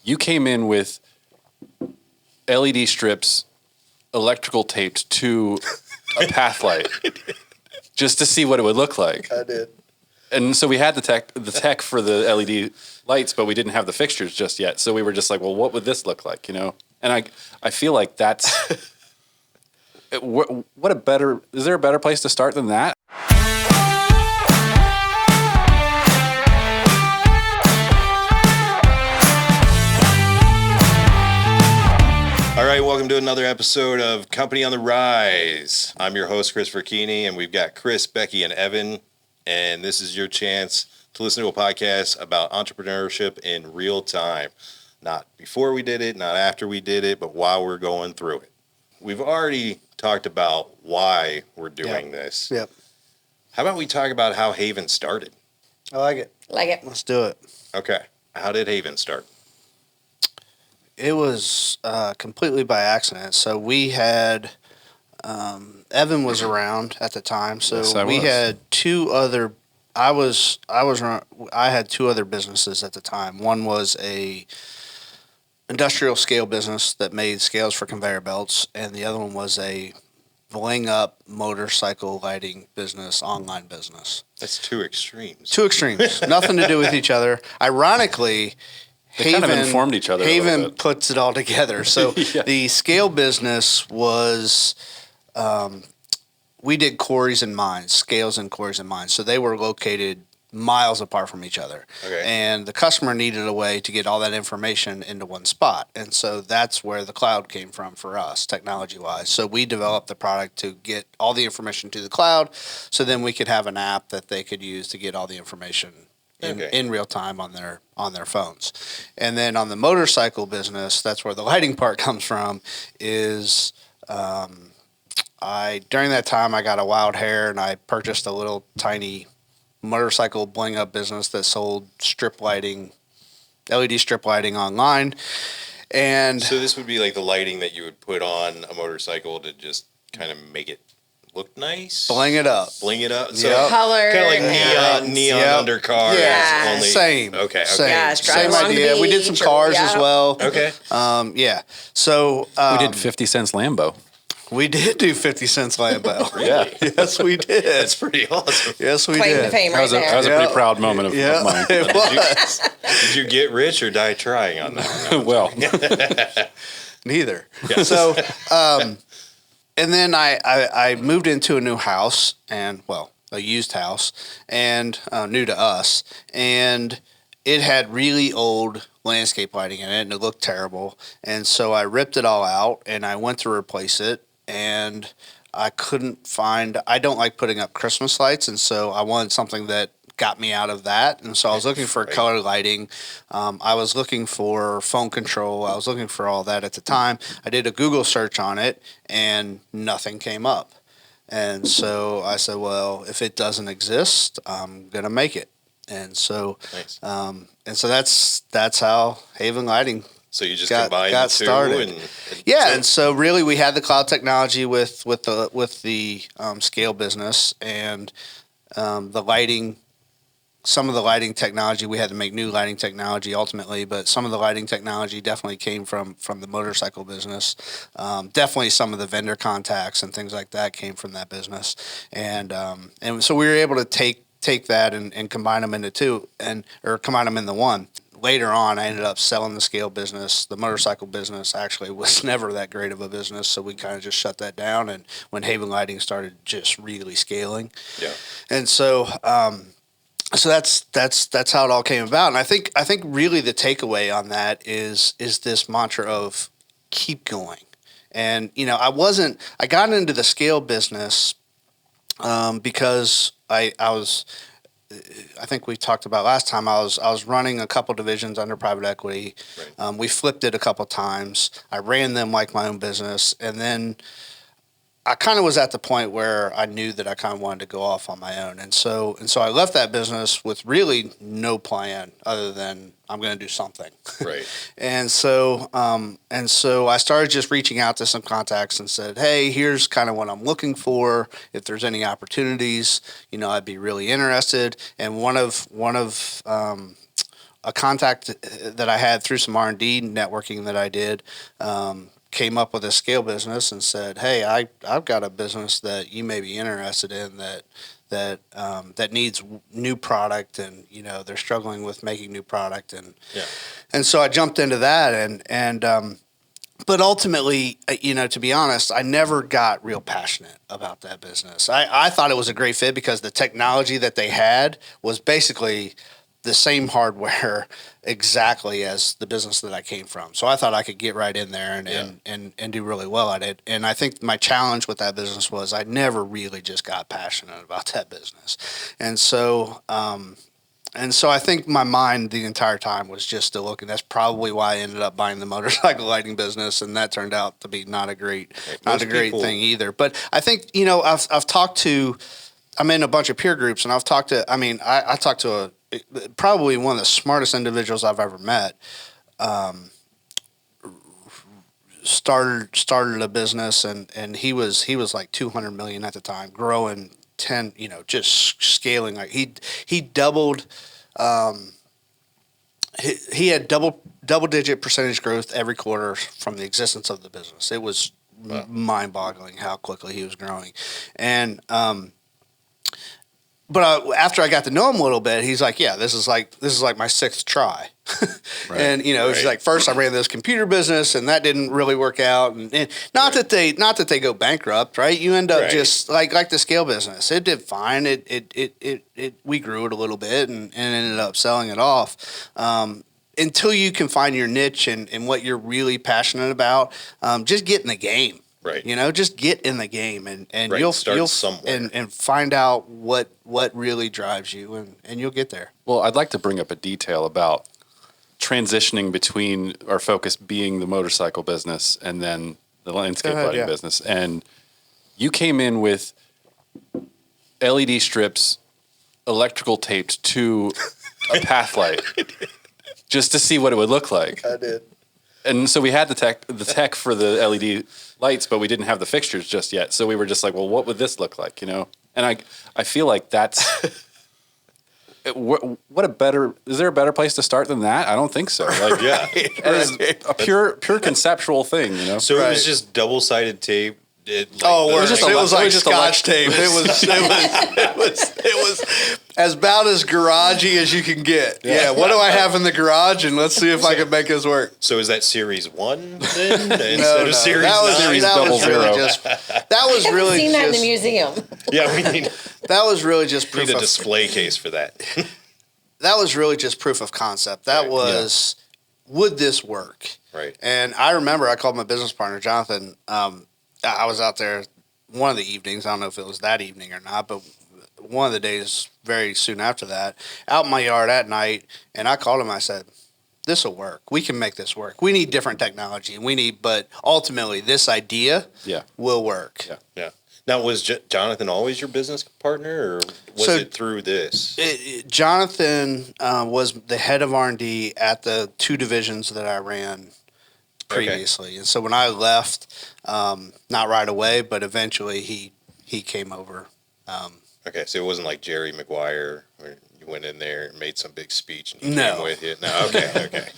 you came in with LED strips, electrical taped to a path light, just to see what it would look like. I did. And so we had the tech for the LED lights, but we didn't have the fixtures just yet. So we were just like, well, what would this look like, And I feel like that's is there a better place to start than that? All right, welcome to another episode of Company on the Rise. I'm your host, Christopher Keeney, and we've got Chris, Becky, and Evan. And this is your chance to listen to a podcast about entrepreneurship in real time. Not before we did it, not after we did it, but while we're going through it. We've already talked about why we're doing this. Yep. How about we talk about how Haven started? I like it. Like it. Let's do it. Okay. How did Haven start? It was completely by accident. So we had Evan was around at the time. So Yes, we had two other. I had two other businesses at the time. One was a industrial scale business that made scales for conveyor belts, and the other one was a bling up motorcycle lighting business, online business. That's two extremes. Two extremes, nothing to do with each other. Ironically, They kind of informed each other a little Haven bit. puts it all together. So Yeah. the scale business was, we did quarries and mines, scales and quarries and mines. So they were located miles apart from each other. Okay. And the customer needed a way to get all that information into one spot. And so that's where the cloud came from for us, technology-wise. So we developed the product to get all the information to the cloud, so then we could have an app that they could use to get all the information in real time on their phones. And then on the motorcycle business, that's where the lighting part comes from, is during that time I got a wild hair and I purchased a little tiny motorcycle bling up business that sold strip lighting, LED strip lighting online. And So this would be like the lighting that you would put on a motorcycle to just kind of make it look nice? bling it up. Bling it up. So Yep. Color. kind of like and- neon Yep. under cars. Yeah. Only, Same. Okay. Same. Yeah, it's driving Same along the idea. We did some beach or- cars as yeah. well. Okay. Yeah. So We did 50 cents Lambo. we did do 50 cents Lambo. Really? Yes, we did. That's pretty awesome. Yes, we Claim to did. fame That right was a there. pretty proud moment of Yeah, mine. it was. Did you get rich or die trying on that? Well, Neither. So, and then I moved into a new house, and a used house, and new to us, and it had really old landscape lighting in it, and it looked terrible. And so I ripped it all out, and I went to replace it, and I couldn't find. I don't like putting up Christmas lights, and so I wanted something that got me out of that. And so I was looking for Right. color lighting. I was looking for phone control. I was looking for all that at the time. I did a Google search on it, and nothing came up. And so I said, well, if it doesn't exist, I'm gonna make it. And so, Nice. that's how Haven Lighting. So you just got combined the two started. and Yeah, so- and so really we had the cloud technology with the scale business, and the lighting. Some of the lighting technology, we had to make new lighting technology ultimately, but some of the lighting technology definitely came from the motorcycle business. Definitely some of the vendor contacts and things like that came from that business. And so we were able to take that and combine them into two, or combine them into one. Later on, I ended up selling the scale business. The motorcycle business actually was never that great of a business, so we kind of just shut that down. And when Haven Lighting started just really scaling, Yeah. and so so that's how it all came about. And I think really the takeaway on that is this mantra of keep going. And I got into the scale business because I think we talked about last time, I was running a couple divisions under private equity. Right. We flipped it a couple times. I ran them like my own business, and then I kind of was at the point where I knew that I kind of wanted to go off on my own. And so I left that business with really no plan other than I'm going to do something. Right. And so I started just reaching out to some contacts and said, hey, here's kind of what I'm looking for. If there's any opportunities, I'd be really interested. And one of a contact that I had through some R&D networking that I did came up with a scale business and said, "Hey, I've got a business that you may be interested in that needs new product, and they're struggling with making new product." And so I jumped into that, and but ultimately, to be honest, I never got real passionate about that business. I thought it was a great fit because the technology that they had was basically the same hardware exactly as the business that I came from. So I thought I could get right in there and do really well at it. And I think my challenge with that business was I never really just got passionate about that business. And so I think my mind the entire time was just still looking. That's probably why I ended up buying the motorcycle lighting business, and that turned out to be not a great thing either. But I think I've talked to. I'm in a bunch of peer groups, and I've talked to. I talked to probably one of the smartest individuals I've ever met. Started a business, and he was like 200 million at the time, growing 10. Just scaling. Like he doubled. He had double-digit percentage growth every quarter from the existence of the business. It was mind-boggling how quickly he was growing, and but after I got to know him a little bit, he's like, "Yeah, this is like my sixth try," Right. and it's like first I ran this computer business, and that didn't really work out, and not that they go bankrupt, right? You end up just like the scale business. It did fine. We grew it a little bit and ended up selling it off. Until you can find your niche and what you're really passionate about, just get in the game. Right. Just get in the game and Right. you'll somewhere and find out what really drives you and you'll get there. Well, I'd like to bring up a detail about transitioning between our focus being the motorcycle business and then the landscape lighting business. And you came in with LED strips electrical taped to a path light just to see what it would look like. I did. And so we had the tech for the LED lights, but we didn't have the fixtures just yet. So we were just like, well, what would this look like, And I feel like that's is there a better place to start than that? I don't think so. Like, it is a pure conceptual thing, So it was just double-sided tape. It was like Scotch tape. It was as about as garagey as you can get. Yeah. What do I have in the garage? And let's see if I can make this work. So is that Series 1 then instead of Series 9? Series double zero. That was really seen that in the museum. Yeah, we need. That was really just proof Need a of display case for that. That was really just proof of concept. That was, would this work? Right. And I remember I called my business partner, Jonathan. I was out there one of the evenings. I don't know if it was that evening or not, but one of the days very soon after that, out in my yard at night, and I called him. I said, "This will work. We can make this work. We need different technology, and but ultimately, this idea will work." Yeah. Yeah. Now, was Jonathan always your business partner, or was it through this? Jonathan was the head of R&D at the two divisions that I ran previously. Okay. And so when I left, not right away, but eventually he came over. Okay, so it wasn't like Jerry Maguire where you went in there and made some big speech and he came with you. No, okay.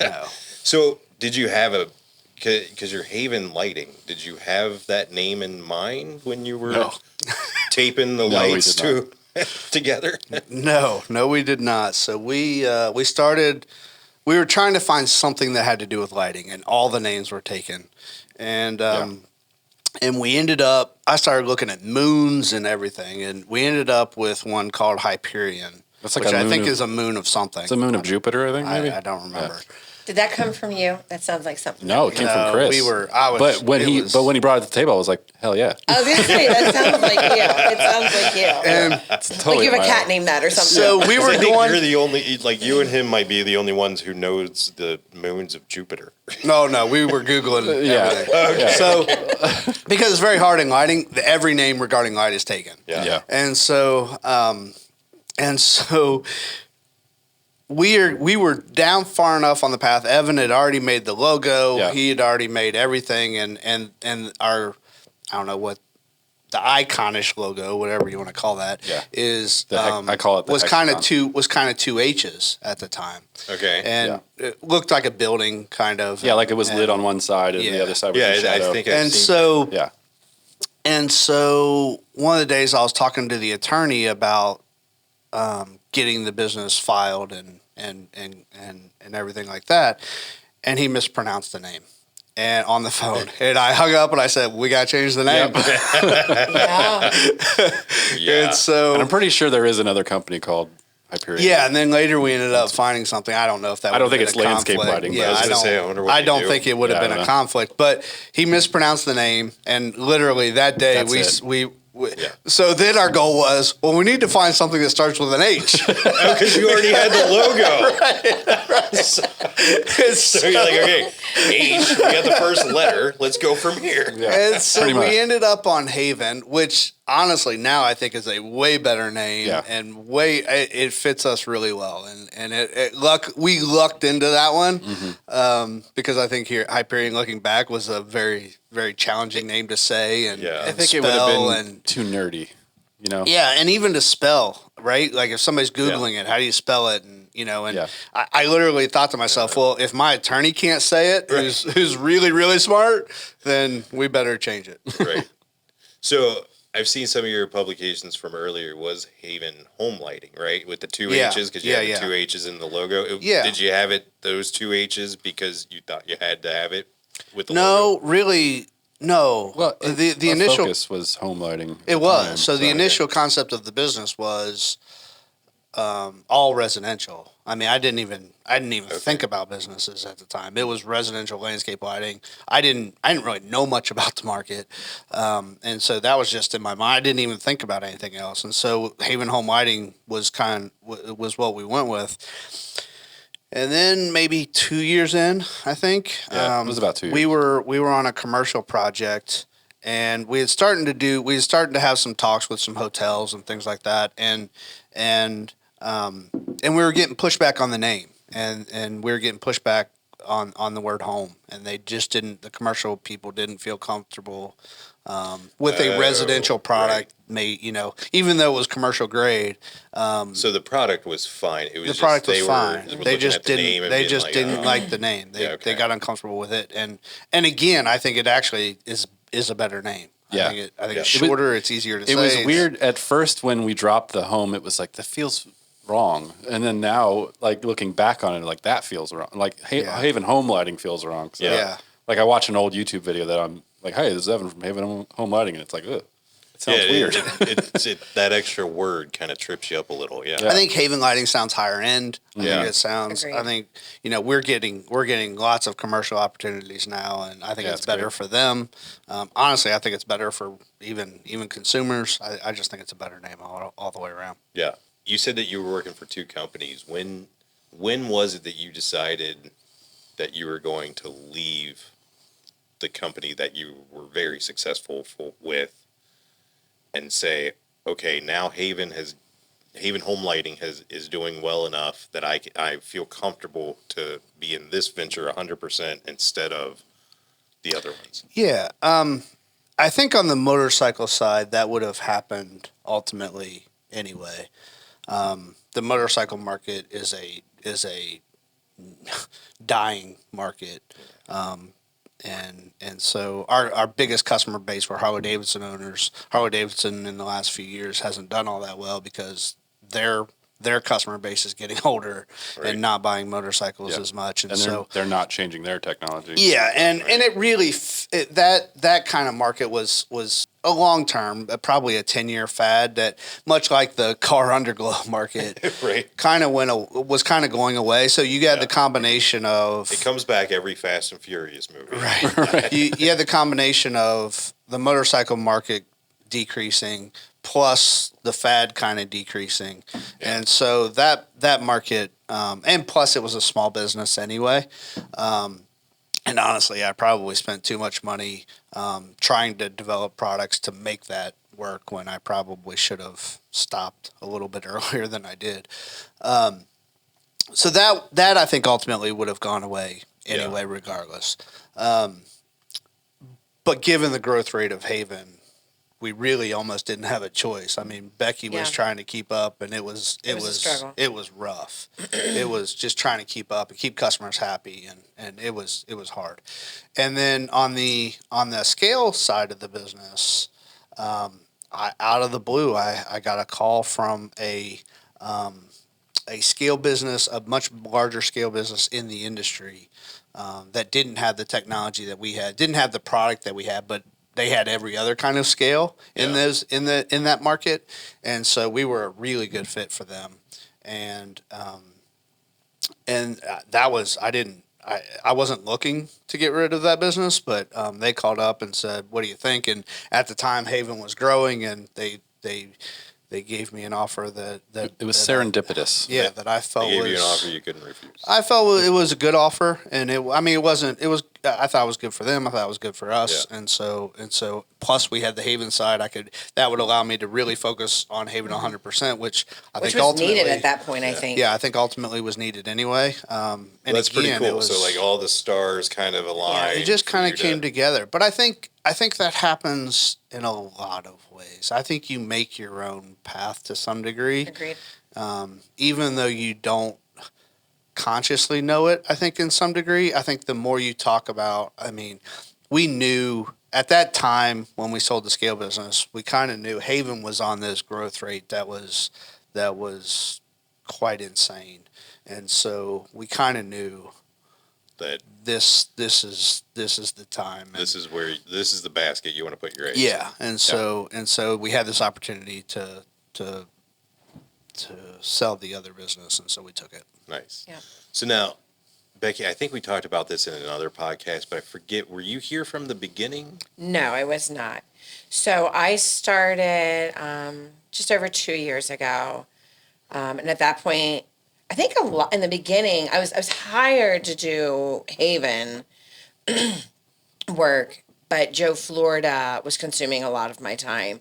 No. So did you have because you're Haven Lighting, did you have that name in mind when you were taping the lights together? No, we did not. So we started. We were trying to find something that had to do with lighting, and all the names were taken. And we ended up, I started looking at moons and everything, and we ended up with one called Hyperion, That's like which I think is a moon of something. It's a moon of Jupiter, I think, maybe? I don't remember. Yeah. Did that come from you? That sounds like something. No, it came from Chris. But when he brought it to the table, I was like, hell yeah. I was going to say, that sounds like you. It sounds like you. And it's totally like you have a cat named that or something. So we were I think you're the only, you and him might be the only ones who knows the moons of Jupiter. No, we were Googling everything. Okay. So, because it's very hard in lighting, every name regarding light is taken. Yeah. And so, we were down far enough on the path. Evan had already made the logo. Yeah. He had already made everything, and our, I don't know what iconish logo, whatever you want to call that, Yeah. is I call it the was kind of hexagon. two H's at the time. Okay. And it looked like a building, kind of. Yeah, like it was and, lit on one side and the other side was Yeah, in shadow. I think I've And seen so Yeah. And so one of the days I was talking to the attorney about getting the business filed and everything like that, and he mispronounced the name. And on the phone, and I hung up and I said, "We got to change the name." Yeah. Yeah. And so, And I'm pretty sure there is another company called Hyperion. yeah, and then later we ended up finding something. I don't know if that. I don't would have think been it's a landscape conflict. lighting, but Yeah, I was I gonna don't. say, I wonder what I they don't do. think it would have Yeah, I been don't a know. conflict, but he mispronounced the name, and literally that day That's it. we. Yeah. So then our goal was, well, we need to find something that starts with an H. Oh, because you already had the logo. So you're like, okay, H, we got the first letter. Let's go from here. And so pretty much. we ended up on Haven, which honestly now I think is a way better name, Yeah. and it fits us really well. And we lucked into that one because I think Hyperion, looking back, was a very, very challenging name to say and, Yeah. and I think it would spell have been and too nerdy, you know? yeah, and even to spell, right? Like if somebody's Googling it, how do you spell it? And Yeah. I literally thought to myself, well, if my attorney can't say it, who's really, really smart, then we better change it. Right. So I've seen some of your publications from earlier was Haven Home Lighting, right? With the two Yeah. H's, because you Yeah, have the yeah. two H's in the logo. Yeah. Did you have those two H's because you thought you had to have it with the No, logo? really, no. Well, the our initial focus was home lighting. at it the was time, so the initial concept of the business was all residential. I mean, I didn't even think about businesses at the time. It was residential landscape lighting. I didn't really know much about the market, and so that was just in my mind. I didn't even think about anything else. And so Haven Home Lighting was was what we went with. And then maybe 2 years in, I think. Yeah, it was about 2 years. We were on a commercial project, and we had started to have some talks with some hotels and things like that, and we were getting pushback on the name, and we were getting pushback on the word home, and they just didn't. The commercial people didn't feel comfortable with a residential product made, even though it was commercial grade. So the product was fine. It was The product just, was fine. Were They looking just at the name didn't. and They being just like, didn't "Oh." like the name. They Yeah, okay. they got uncomfortable with it, and again, I think it actually is a better name. Yeah. I think it's Yeah. shorter. It's easier to say. It was It's- weird at first when we dropped the home. It was like, that feels wrong. And then now, like looking back on it, like that feels wrong. Like Yeah. Haven Home Lighting feels wrong. So, Yeah. Like I watch an old YouTube video that I'm like, hey, this is Evan from Haven Home Lighting. And it's like, ugh, it sounds weird. That extra word kind of trips you up a little. Yeah. I think Haven Lighting sounds higher end. I Yeah. think it sounds. Agreed. I think we're getting lots of commercial opportunities now, and I think Yeah, it's it's better great. for them. Honestly, I think it's better for even consumers. I just think it's a better name all the way around. Yeah. You said that you were working for two companies. When was it that you decided that you were going to leave the company that you were very successful with and say, okay, now Haven Home Lighting is doing well enough that I feel comfortable to be in this venture 100% instead of the other ones? Yeah, I think on the motorcycle side that would have happened ultimately anyway. The motorcycle market is a dying market, and so our biggest customer base were Harley Davidson owners. Harley Davidson in the last few years hasn't done all that well because their customer base is getting older Right. and not buying motorcycles Yeah. as much, and And so. they're not changing their technology. Yeah, and it really that kind of market was a long term, probably a 10-year fad that, much like the car underglow market, Right. kind of was kind of going away. So you got the combination of It comes back every Fast and Furious movie. right. You had the combination of the motorcycle market decreasing plus the fad kind of decreasing, and so that market, and plus it was a small business anyway. And honestly, I probably spent too much money trying to develop products to make that work when I probably should have stopped a little bit earlier than I did. So that I think ultimately would have gone away anyway, regardless. But given the growth rate of Haven, we really almost didn't have a choice. I mean, Becky was Yeah. trying to keep up, and it was was a struggle. it was rough. It was just trying to keep up and keep customers happy, and it was hard. And then on the scale side of the business, out of the blue, I got a call from a scale business, a much larger scale business in the industry, that didn't have the technology that we had, didn't have the product that we had, but they had every other kind of scale in that market, and so we were a really good fit for them, and that was I wasn't looking to get rid of that business, but they called up and said, "What do you think?" And at the time, Haven was growing, and they gave me an offer that It was serendipitous. that I felt They gave was you an offer you couldn't refuse. I felt it was a good offer, and it wasn't. It was. I thought it was good for them. I thought it was good for us, Yeah. and so. Plus, we had the Haven side. That would allow me to really focus on Haven 100%, which Which think was ultimately needed at that point, I think. Yeah, I think ultimately was needed anyway. And Well, that's pretty again, cool. it was, So like all the stars kind of aligned. it just for kind you of to- came together. But I think that happens in a lot of ways. I think you make your own path to some degree. Agreed. Even though you don't consciously know it, I think in some degree, I think the more you talk about, I mean, we knew at that time when we sold the scale business, we kind of knew Haven was on this growth rate that was quite insane. And so we kind of knew that this is the time. And this is the basket you want to put your eggs in. yeah, and so we had this opportunity to sell the other business, and so we took it. Nice. Yeah. So now, Becky, I think we talked about this in another podcast, but I forget. Were you here from the beginning? No, I was not. So I started just over 2 years ago, and at that point, I think a lot in the beginning, I was hired to do Haven work, but Joe Florida was consuming a lot of my time.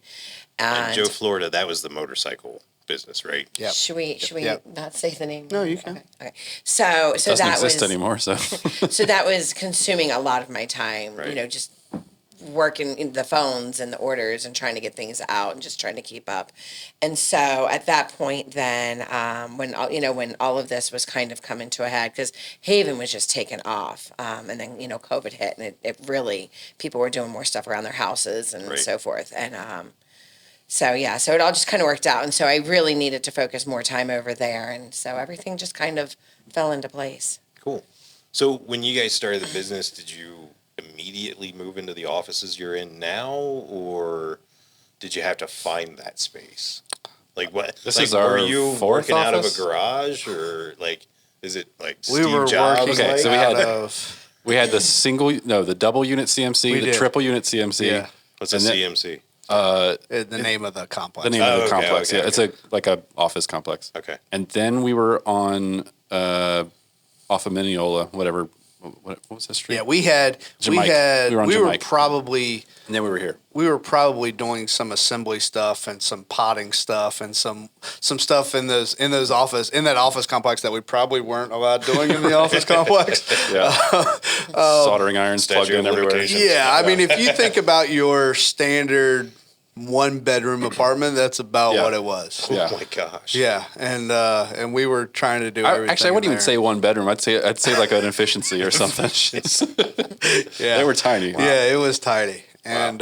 And Joe Florida, that was the motorcycle business, right? Yep. Should we Yep. not say the name? No, you can. Okay. So Doesn't that exist was anymore. So so that was consuming a lot of my time. Right. You know, just working in the phones and the orders and trying to get things out and just trying to keep up. And so at that point, then when all of this was kind of coming to a head, because Haven was just taken off, and then COVID hit, and it really, people were doing more stuff around their houses and Right. so forth, and so it all just kind of worked out, and so I really needed to focus more time over there, and so everything just kind of fell into place. Cool. So when you guys started the business, did you immediately move into the offices you're in now, or did you have to find that space? Like what? This like, is our were you fourth working out of a office? garage, or like is it like We Steve were Jobs? working Okay, like? so we had- out of the double unit CMC, We the did. triple unit CMC. Yeah. What's a and then- CMC? the name of the complex. The name of the okay, complex. okay, Yeah, it's a office complex. Okay. And then we were on off of Mineola, whatever. What was that street? Yeah, we Jamaica. We were on we were Jamaica. probably And then we were here. doing some assembly stuff and some potting stuff and some stuff in that office complex that we probably weren't allowed doing in the office complex. Yeah. Soldering irons plugged Statute in of everywhere. limitations. Yeah, I mean, if you think about your standard 1-bedroom apartment, that's about Yeah. what it was. Yeah. Oh my gosh. Yeah, and we were trying to do everything. Actually, I wouldn't in even there. say 1 bedroom. I'd say like an efficiency or something. Yeah, They were tiny. Yeah, it was tiny, and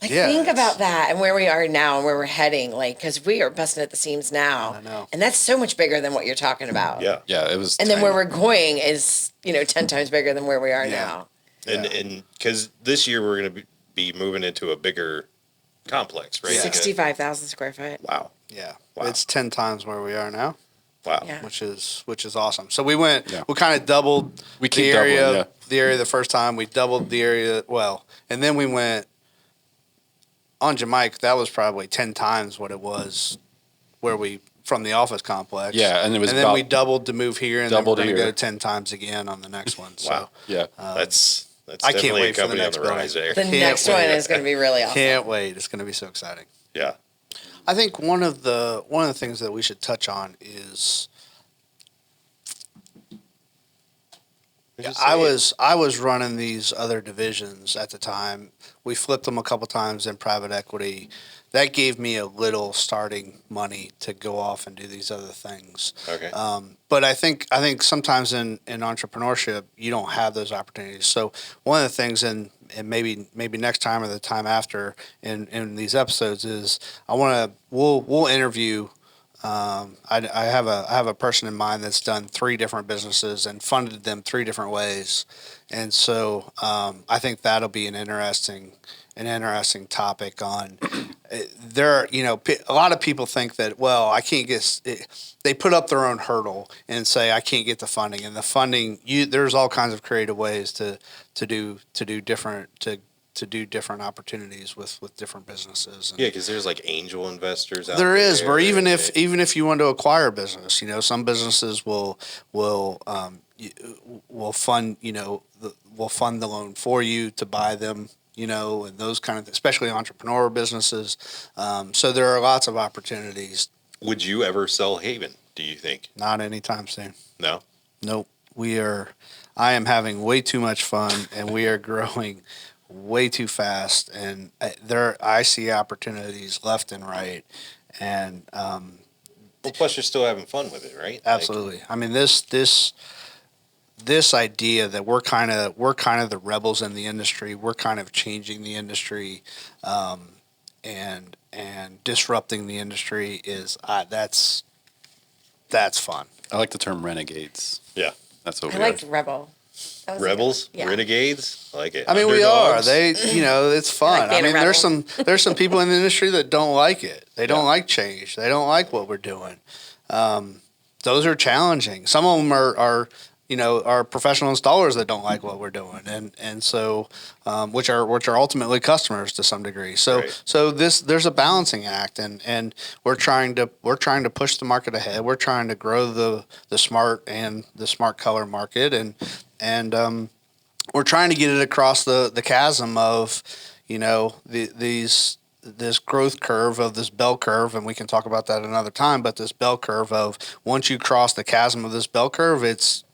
Like, yeah, think it's- about that and where we are now and where we're heading, like, because we are busting at the seams now. I know. And that's so much bigger than what you're talking about. Yeah. Yeah, it was. And then tiny. where we're going is, 10 times bigger than where we are Yeah. now. And because this year we're going to be moving into a bigger complex, right? Yeah. 65,000 square foot. Wow. Yeah, Wow. it's 10 times where we are now, Wow. Yeah. which is awesome. So we went, Yeah. we kind of doubled We the keep area, doubling, yeah. the area the first time. We doubled the area, and then we went on Jamaica. That was probably 10 times what it was from the office complex. Yeah, and it was then about we doubled to move here, and then we're doubled going to here. go 10 times again on the next one. So Wow. Yeah. That's I can't definitely wait a for the company on next the building. rise there. The Can't next one wait. is going to be really awesome. can't wait. It's going to be so exciting. Yeah. I think one of the things that we should touch on is I was running these other divisions at the time. We flipped them a couple times in private equity. That gave me a little starting money to go off and do these other things. Okay. But I think sometimes in entrepreneurship you don't have those opportunities. So one of the things, and maybe next time or the time after in these episodes, is we'll interview. I have a person in mind that's done 3 different businesses and funded them 3 different ways, and so I think that'll be an interesting topic on. A lot of people think that, well, I can't get. They put up their own hurdle and say I can't get the funding, and the funding there's all kinds of creative ways to do different opportunities with different businesses. And yeah, because there's like angel investors out there there. is, or even if you want to acquire a business, some businesses will fund will fund the loan for you to buy them, and those kind of, especially entrepreneur businesses. So there are lots of opportunities. Would you ever sell Haven, do you think? Not anytime soon. No? Nope. I am having way too much fun, and we are growing way too fast, and I see opportunities left and right, and Well, plus you're still having fun with it, right? absolutely. I mean, this idea that we're kind of the rebels in the industry. We're kind of changing the industry, and disrupting the industry is that's fun. I like the term renegades. Yeah. That's what I we are. liked Rebel. That was a good Rebels? one. Yeah. Renegades? I like it. I mean, we are. Underdogs? It's fun. like being a there's rebel. there's some people in the industry that don't like it. They don't like change. They don't like what we're doing. Those are challenging. Some of them are professional installers that don't like what we're doing, and so which are ultimately customers to some degree. So Right. so there's a balancing act, and we're trying to push the market ahead. We're trying to grow the smart and the smart color market, and we're trying to get it across the chasm of this growth curve, of this bell curve, and we can talk about that another time. But this bell curve of, once you cross the chasm of this bell curve, it's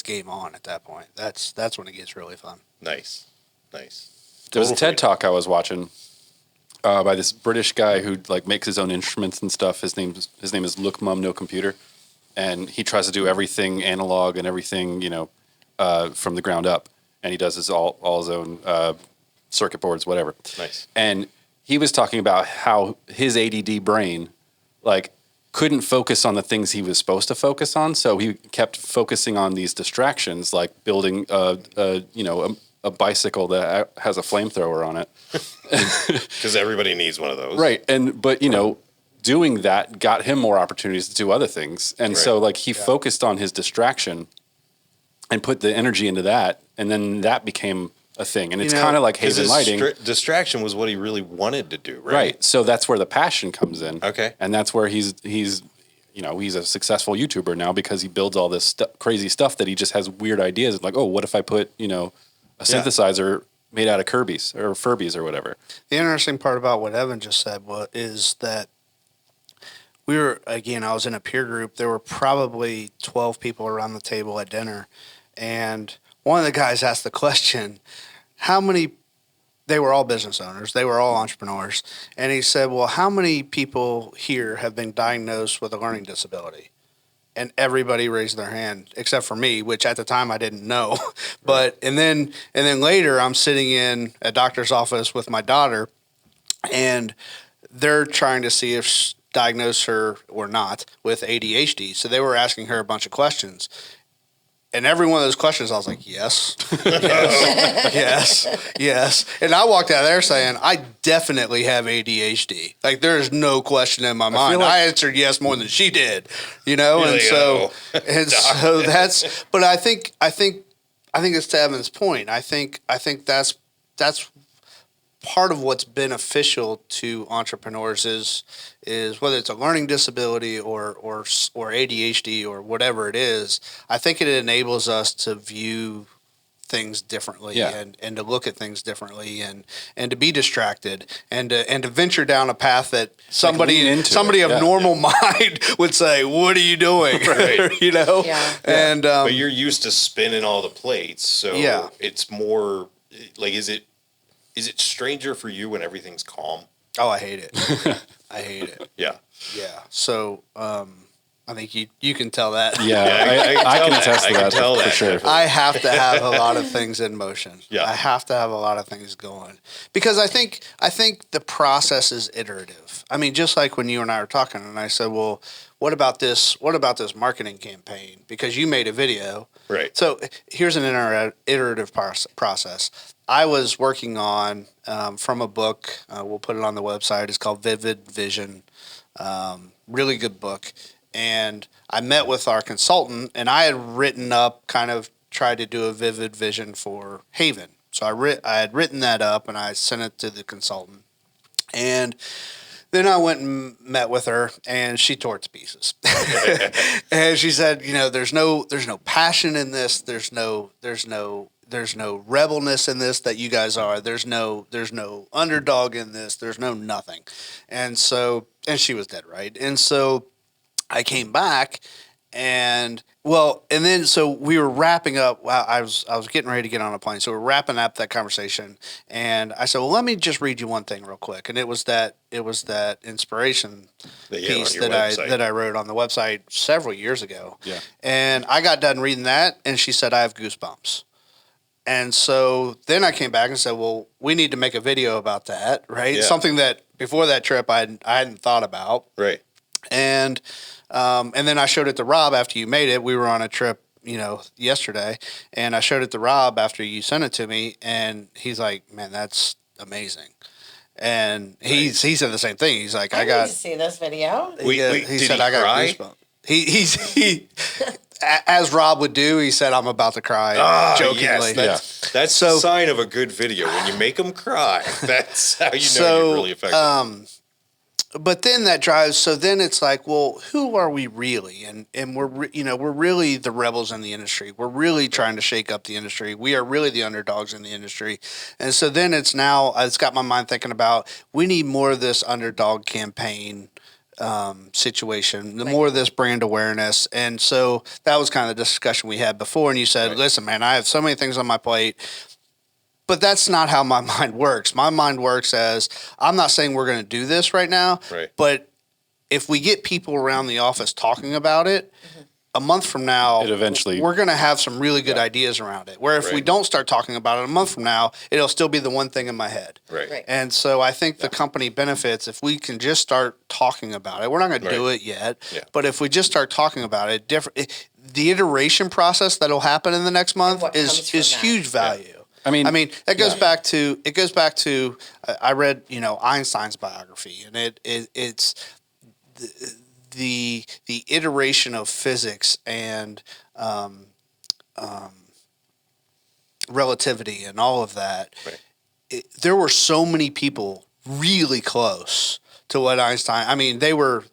game on at that point. That's when it gets really fun. Nice. There was a Total TED freedom. Talk I was watching by this British guy who makes his own instruments and stuff. His name is Look Mum No Computer, and he tries to do everything analog and everything from the ground up, and he does all his own circuit boards, whatever. Nice. And he was talking about how his ADD brain couldn't focus on the things he was supposed to focus on, so he kept focusing on these distractions, like building a bicycle that has a flamethrower on it. Because everybody needs one of those. Right. But doing that got him more opportunities to do other things. And so he focused on his distraction and put the energy into that, and then that became a thing. And it's kind of like Because Haven his Lighting. distraction was what he really wanted to do, right? Right. So that's where the passion comes in. Okay. And that's where he's a successful YouTuber now, because he builds all this crazy stuff that he just has weird ideas. Like, oh, what if I put, a synthesizer made out of Kirby's or Furbies or whatever. The interesting part about what Evan just said is that I was in a peer group. There were probably 12 people around the table at dinner, and one of the guys asked the question, they were all business owners, they were all entrepreneurs, and he said, well, how many people here have been diagnosed with a learning disability? And everybody raised their hand except for me, which at the time I didn't know. But and then later I'm sitting in a doctor's office with my daughter, and they're trying to see if diagnose her or not with ADHD. So they were asking her a bunch of questions. And every one of those questions, I was like, yes, yes. And I walked out of there saying, I definitely have ADHD. Like, there's no question in my mind. I answered yes more than she did, and so that's. But I think it's to Evan's point. I think that's part of what's beneficial to entrepreneurs is whether it's a learning disability or ADHD or whatever it is. I think it enables us to view things differently Yeah. and to look at things differently and to be distracted and to venture down a path that lean into somebody it. of normal mind would say, what are you doing? Right. You know? Yeah. And But you're used to spinning all the plates, so Yeah. it's more like is it stranger for you when everything's calm? oh, I hate it. I hate it. Yeah. Yeah. So I think you can tell that. Yeah, I can attest to that for sure. I have to have a lot of things in motion. Yeah. I have to have a lot of things going because I think the process is iterative. I mean, just like when you and I were talking, and I said, "Well, what about this? What about this marketing campaign? Because you made a video, Right. So here's an iterative process. I was working on from a book. We'll put it on the website. It's called Vivid Vision. Really good book. And I met with our consultant, and I had written up, kind of tried to do a vivid vision for Haven. So I had written that up, and I sent it to the consultant. And then I went and met with her, and she tore it to pieces. And she said, there's no passion in this. There's no rebelness in this that you guys are. There's no underdog in this. There's no nothing. And she was dead right. And so I came back so we were wrapping up. Wow, I was getting ready to get on a plane. So we're wrapping up that conversation. And I said, well, let me just read you one thing real quick. And it was that inspiration piece that I wrote on the website several years ago. Yeah. And I got done reading that, and she said, I have goosebumps. And so then I came back and said, well, we need to make a video about that, right? Yeah. Something that before that trip I hadn't thought about. Right. And then I showed it to Rob after you made it. We were on a trip, yesterday, and I showed it to Rob after you sent it to me, and he's like, "Man, that's amazing." And he said the same thing. He's like, I need to see this video. He did said, he "I got cry? goosebumps." He as Rob would do, he said, "I'm about to cry," jokingly. Yes, that's the sign of a good video when you make them cry. That's how you know you're really effective. But then that drives. So then it's like, well, who are we really? And we're really the rebels in the industry. We're really trying to shake up the industry. We are really the underdogs in the industry. And so then it's got my mind thinking about we need more of this underdog campaign situation, more of this brand awareness. And so that was kind of the discussion we had before. And you said, listen, man, I have so many things on my plate. But that's not how my mind works. My mind works as I'm not saying we're going to do this right now, but if we get people around the office talking about it, a month from now, we're going to have some really good ideas around it. Where if we don't start talking about it a month from now, it'll still be the one thing in my head. Right. And so I think the company benefits if we can just start talking about it. We're not going to do it yet, but if we just start talking about it, the iteration process that'll happen in the next month is huge value. I mean, that goes back to I read, Einstein's biography, and it's the iteration of physics and relativity and all of that. Right. There were so many people really close to what Einstein. I mean, they were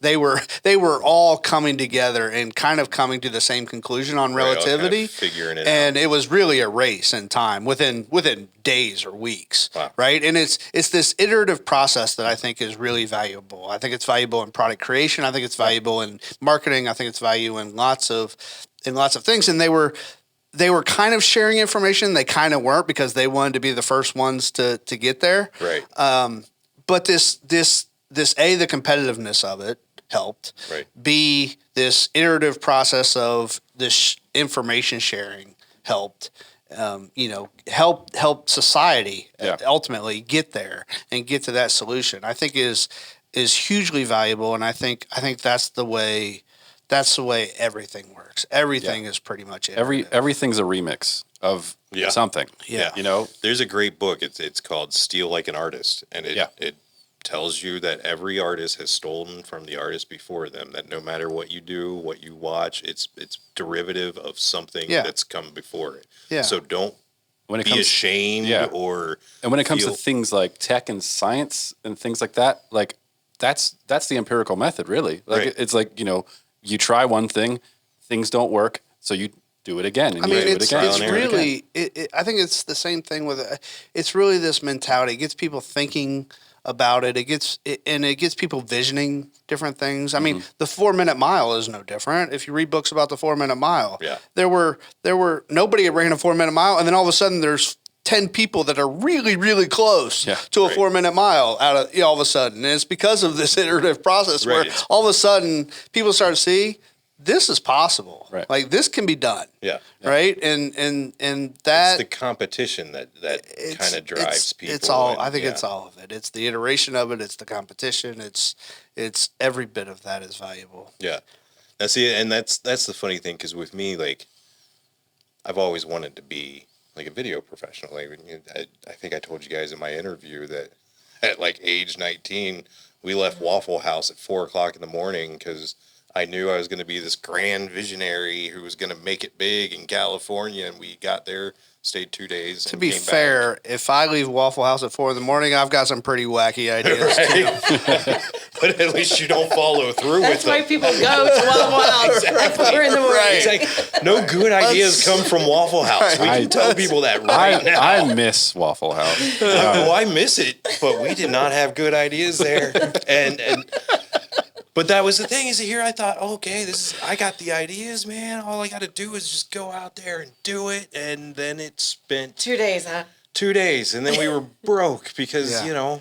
all coming together and kind of coming to the same conclusion on relativity, figuring it and out. it was really a race in time within days or weeks, Wow. right? And it's this iterative process that I think is really valuable. I think it's valuable in product creation. I think it's valuable in marketing. I think it's valuable in lots of things. And they were kind of sharing information. They kind of weren't because they wanted to be the first ones to get there. Right. But this A, the competitiveness of it helped. Right. B, this iterative process of this information sharing helped. Help society ultimately get there and get to that solution. I think is hugely valuable, and I think that's the way everything works. Everything is pretty much iterative. Everything's a remix of something. Yeah. There's a great book. It's called Steal Like an Artist, and it tells you that every artist has stolen from the artist before them, that no matter what you do, what you watch, it's derivative of something that's come before it. Yeah. So don't be ashamed or... And when it comes to things like tech and science and things like that, like that's the empirical method, really. Like it's like, you try one thing, things don't work, so you do it again. And I mean, do it's it again. really. I think it's the same thing with. It's really this mentality. It gets people thinking about it. It gets people visioning different things. I mean, the 4-minute mile is no different. If you read books about the 4-minute mile, there were nobody ran a 4-minute mile, and then all of a sudden there's 10 people that are really, really close to a 4-minute mile out of all of a sudden. And it's because of this iterative process where all of a sudden people start to see this is possible. Right. Like this can be done. Yeah. Right. And it's that the competition that kind of drives people. It's all. I think it's all of it. It's the iteration of it. It's the competition. It's every bit of that is valuable. Yeah. Now see, and that's the funny thing, because with me, like, I've always wanted to be like a video professional. Like, I think I told you guys in my interview that at like age 19, we left Waffle House at 4:00 in the morning because I knew I was going to be this grand visionary who was going to make it big in California. And we got there, stayed 2 days. To be fair, if I leave Waffle House at 4 a.m, I've got some pretty wacky ideas too. But at least you don't follow through with them. That's why people go to Waffle House at 4 in the morning. Exactly. No good ideas come from Waffle House. We can tell people that right now. I miss Waffle House. I miss it, but we did not have good ideas there. But that was the thing, is here I thought, okay, I got the ideas, man. All I got to do is just go out there and do it. And then it spent 2 days, huh? 2 days. And then we were broke because,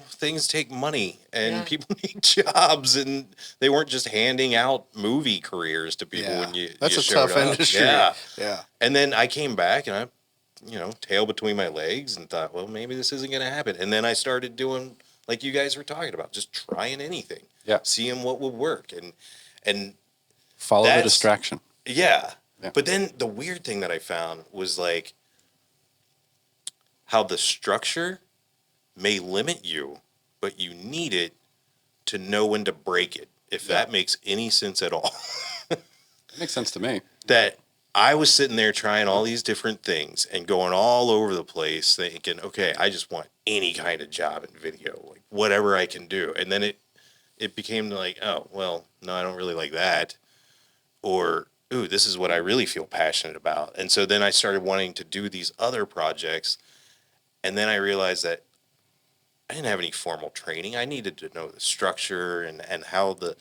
things take money and people need jobs. And they weren't just handing out movie careers to people when That's you a tough industry. Yeah. And then I came back and I, tail between my legs and thought, well, maybe this isn't going to happen. And then I started doing, like you guys were talking about, just trying anything. Yeah. Seeing what would work and follow the distraction. Yeah. But then the weird thing that I found was like how the structure may limit you, but you need it to know when to break it, if that makes any sense at all. It makes sense to me. That I was sitting there trying all these different things and going all over the place thinking, okay, I just want any kind of job in video, like whatever I can do. And then it became like, oh, well, no, I don't really like that. Or, ooh, this is what I really feel passionate about. And so then I started wanting to do these other projects. And then I realized that I didn't have any formal training. I needed to know the structure and how the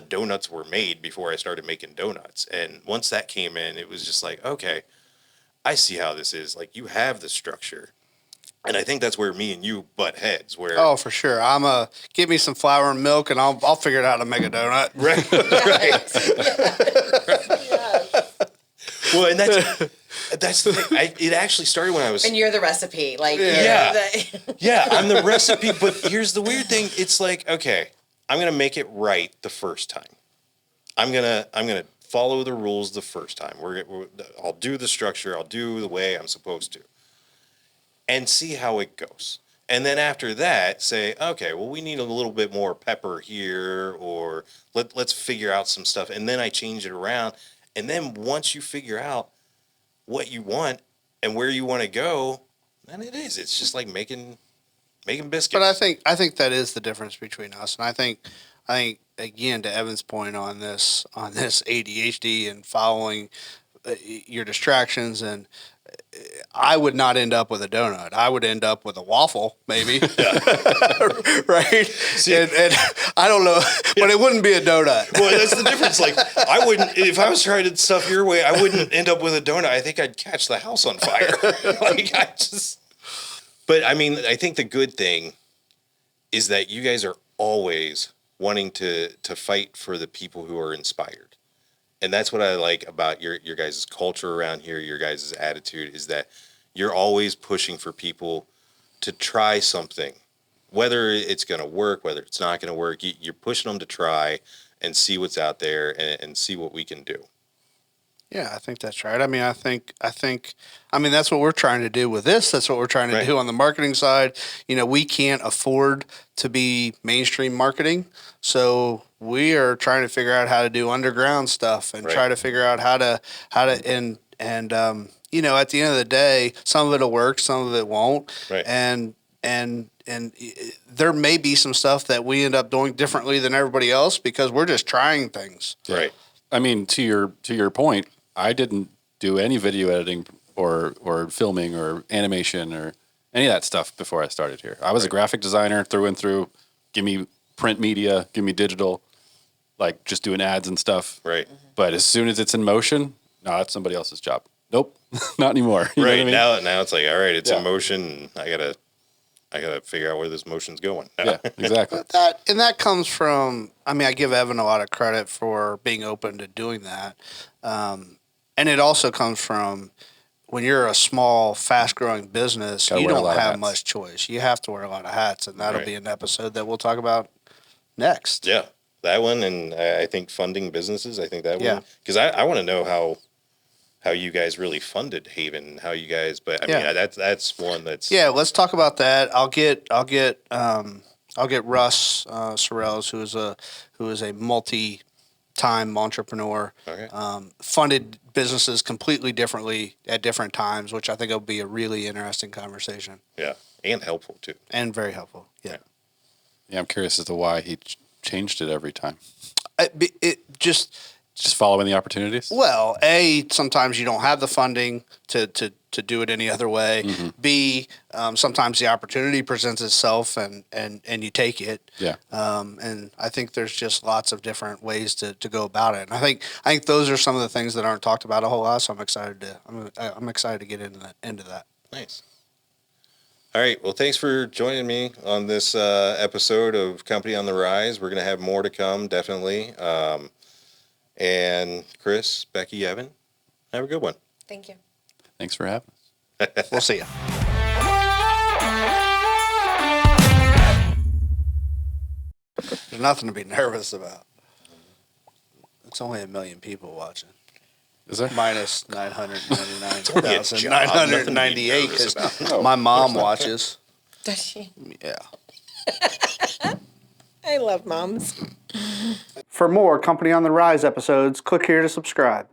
donuts were made before I started making donuts. And once that came in, it was just like, okay, I see how this is. Like, you have the structure. And I think that's where me and you butt heads. Where for sure. Give me some flour and milk, and I'll figure out how to make a donut. Right. Well, and that's the thing. It actually started when I was. And you're the recipe, like I'm the recipe. But here's the weird thing. It's like, okay, I'm gonna make it right the first time. I'm gonna follow the rules the first time. I'll do the structure. I'll do the way I'm supposed to. And see how it goes. And then after that, say, okay, well, we need a little bit more pepper here, or let's figure out some stuff. And then I change it around. And then once you figure out what you want and where you want to go, then it's just like making biscuits. But I think that is the difference between us. And I think again, to Evan's point on this ADHD and following your distractions, and I would not end up with a donut. I would end up with a waffle, maybe. Right? See, and I don't know, but it wouldn't be a donut. Well, that's the difference. Like, I wouldn't, if I was trying to stuff your way, I wouldn't end up with a donut. I think I'd catch the house on fire. But I mean, I think the good thing is that you guys are always wanting to fight for the people who are inspired. And that's what I like about your guys' culture around here, your guys' attitude, is that you're always pushing for people to try something. Whether it's going to work, whether it's not going to work, you're pushing them to try and see what's out there and see what we can do. Yeah, I think that's right. I mean, I think that's what we're trying to do with this. That's what we're trying to do on the marketing side. We can't afford to be mainstream marketing, so we are trying to figure out how to do underground stuff and try to figure out how to and at the end of the day, some of it'll work, some of it won't. Right. And there may be some stuff that we end up doing differently than everybody else because we're just trying things. Right. I mean, to your point, I didn't do any video editing or filming or animation or any of that stuff before I started here. I was a graphic designer through and through. Give me print media, give me digital, like just doing ads and stuff. Right. But as soon as it's in motion, no, that's somebody else's job. Nope, not anymore. You know Right. what I mean? Now it's like, all right, it's Yeah. in motion. I gotta figure out where this motion's going. Yeah, exactly. That comes from. I mean, I give Evan a lot of credit for being open to doing that, and it also comes from when you're a small, fast-growing business. Gotta You wear a don't lot of have hats. much choice. You have to wear a lot of hats, and that'll Right. be an episode that we'll talk about next. Yeah, that one, and I think funding businesses. I think that Yeah. one, because I want to know how you guys really funded Haven, how you guys. But I mean, Yeah. that's one that's Yeah, let's talk about that. I'll get Russ Sorrells, who is a multi-time entrepreneur. Okay. Funded businesses completely differently at different times, which I think will be a really interesting conversation yeah, and helpful too. and very helpful. Yeah, Yeah, I'm curious as to why he changed it every time. it just. Just following the opportunities. Well, sometimes you don't have the funding to do it any other way. Mm-hmm. B, sometimes the opportunity presents itself and you take it. Yeah. And I think there's just lots of different ways to go about it. And I think those are some of the things that aren't talked about a whole lot. So I'm excited to get into that. Nice. All right. Well, thanks for joining me on this episode of Company on the Rise. We're gonna have more to come, definitely. And Chris, Becky, Evan, have a good one. Thank you. Thanks for having us. We'll see you. There's nothing to be nervous about. It's only 1 million people watching. Is there? Minus only a job, 999,998 nothing to be nervous because about. my mom watches. Does she? Yeah. I love moms. For more Company on the Rise episodes, click here to subscribe.